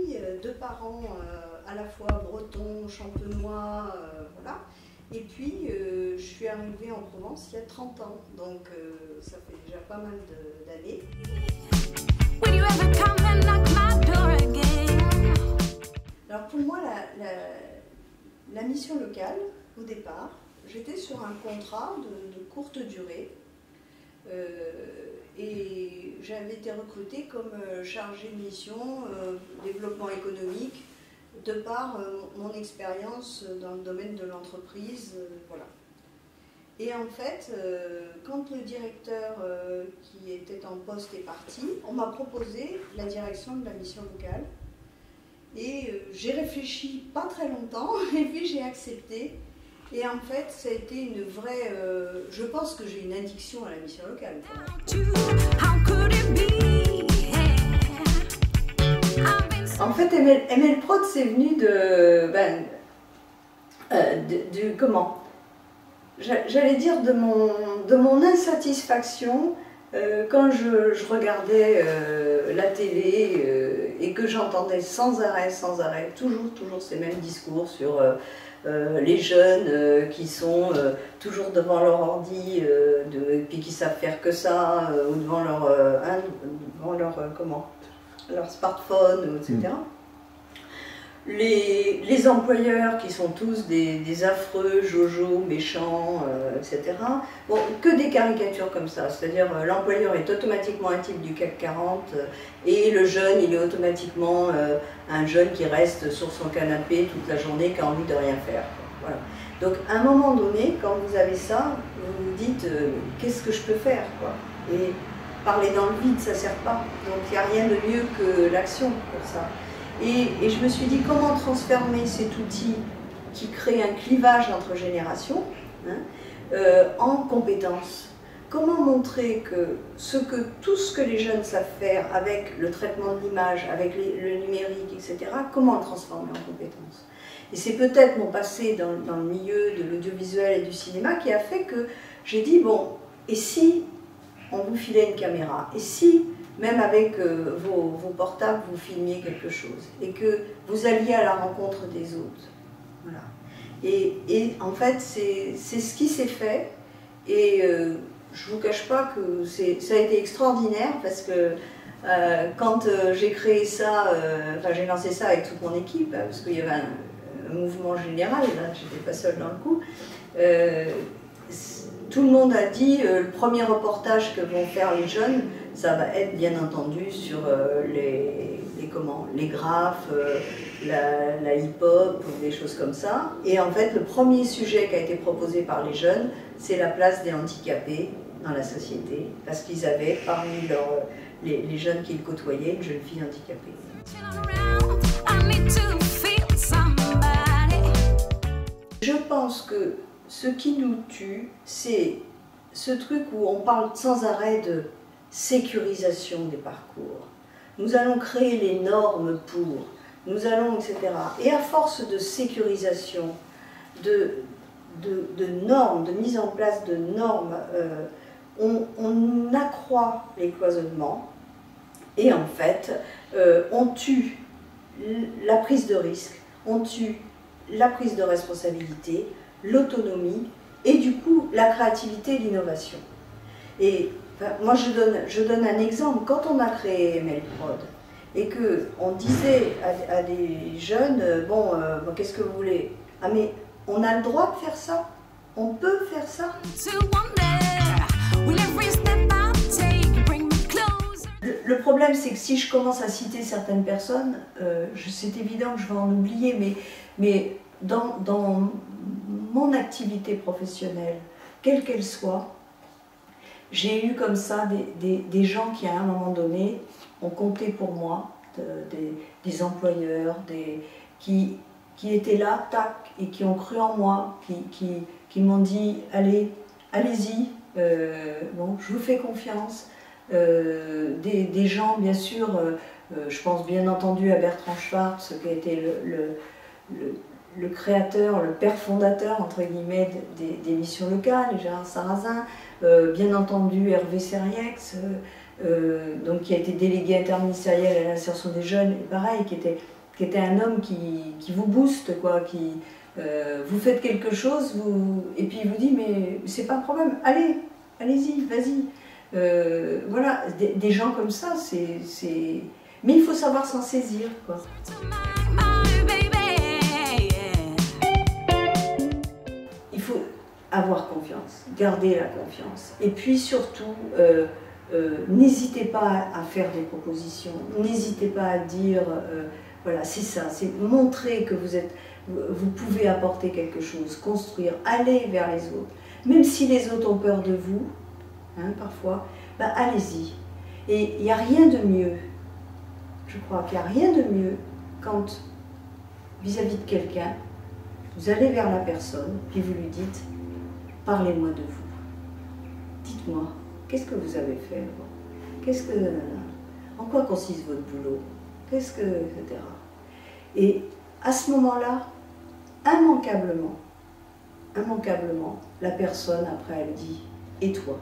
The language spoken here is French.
mari, 2 parents à la fois bretons, champenois, voilà. Et puis je suis arrivée en Provence il y a 30 ans, donc ça fait déjà pas mal d'années. Alors pour moi, la mission locale, au départ, j'étais sur un contrat de courte durée. Et j'avais été recrutée comme chargée de mission développement économique de par mon expérience dans le domaine de l'entreprise, voilà. Et en fait, quand le directeur qui était en poste est parti, on m'a proposé la direction de la mission locale. Et j'ai réfléchi pas très longtemps et puis j'ai accepté. Et en fait, ça a été une vraie... je pense que j'ai une addiction à la mission locale. En fait, ML Prod, c'est venu de comment j'allais dire de mon insatisfaction quand je regardais la télé et que j'entendais sans arrêt, toujours ces mêmes discours sur les jeunes qui sont toujours devant leur ordi et puis qui savent faire que ça, ou devant leur smartphone, etc. Les employeurs qui sont tous des affreux, jojo, méchants, etc. Bon, que des caricatures comme ça, c'est-à-dire l'employeur est automatiquement un type du CAC 40 et le jeune, il est automatiquement un jeune qui reste sur son canapé toute la journée, qui a envie de rien faire. Voilà. Donc à un moment donné, quand vous avez ça, vous vous dites qu'est-ce que je peux faire, quoi. Et parler dans le vide, ça ne sert pas. Donc il n'y a rien de mieux que l'action pour ça. Et je me suis dit comment transformer cet outil qui crée un clivage entre générations en compétences. Comment montrer que tout ce que les jeunes savent faire avec le traitement de l'image, avec le numérique, etc., comment le transformer en compétences. Et c'est peut-être mon passé dans le milieu de l'audiovisuel et du cinéma qui a fait que j'ai dit, bon, et si on vous filait une caméra, et si même avec vos portables, vous filmiez quelque chose et que vous alliez à la rencontre des autres. Voilà. Et en fait, c'est ce qui s'est fait. Et je ne vous cache pas que ça a été extraordinaire parce que quand j'ai créé ça, j'ai lancé ça avec toute mon équipe, parce qu'il y avait un mouvement général, je n'étais pas seule dans le coup. Tout le monde a dit, le premier reportage que vont faire les jeunes, ça va être bien entendu sur les graphes, la hip-hop, des choses comme ça. Et en fait, le premier sujet qui a été proposé par les jeunes, c'est la place des handicapés dans la société, parce qu'ils avaient parmi les jeunes qu'ils côtoyaient une jeune fille handicapée. Je pense que ce qui nous tue, c'est ce truc où on parle sans arrêt de sécurisation des parcours. Nous allons créer les normes pour, nous allons, etc. Et à force de sécurisation, de normes, de mise en place de normes, on accroît les cloisonnements et en fait, on tue la prise de risque, on tue la prise de responsabilité, l'autonomie et du coup la créativité et l'innovation. Et moi je donne un exemple. Quand on a créé ML Prod et qu'on disait à des jeunes, bon qu'est-ce que vous voulez? Ah mais on a le droit de faire ça? On peut faire ça? Le problème c'est que si je commence à citer certaines personnes, c'est évident que je vais en oublier, mais dans mon activité professionnelle, quelle qu'elle soit, j'ai eu comme ça des gens qui à un moment donné ont compté pour moi, des employeurs, qui étaient là, tac, et qui ont cru en moi, qui m'ont dit allez-y, bon, je vous fais confiance. Des gens, bien sûr, je pense bien entendu à Bertrand Schwartz, qui a été le créateur, le père fondateur, entre guillemets, des missions locales, Gérard Sarrazin, bien entendu Hervé Serriex, donc qui a été délégué interministériel à l'insertion des jeunes, et pareil, qui était un homme qui vous booste, quoi, vous faites quelque chose, et puis il vous dit mais c'est pas un problème, allez-y, vas-y. Voilà, des gens comme ça, mais il faut savoir s'en saisir, quoi. Il faut avoir confiance, garder la confiance. Et puis surtout, n'hésitez pas à faire des propositions, n'hésitez pas à dire, voilà, c'est ça, c'est montrer que vous pouvez apporter quelque chose, construire, aller vers les autres. Même si les autres ont peur de vous, hein, parfois, ben allez-y. Et il n'y a rien de mieux, je crois qu'il n'y a rien de mieux quand, vis-à-vis de quelqu'un, vous allez vers la personne, puis vous lui dites, parlez-moi de vous. Dites-moi, qu'est-ce que vous avez fait? En quoi consiste votre boulot? Etc. Et à ce moment-là, immanquablement, la personne après elle dit, et toi?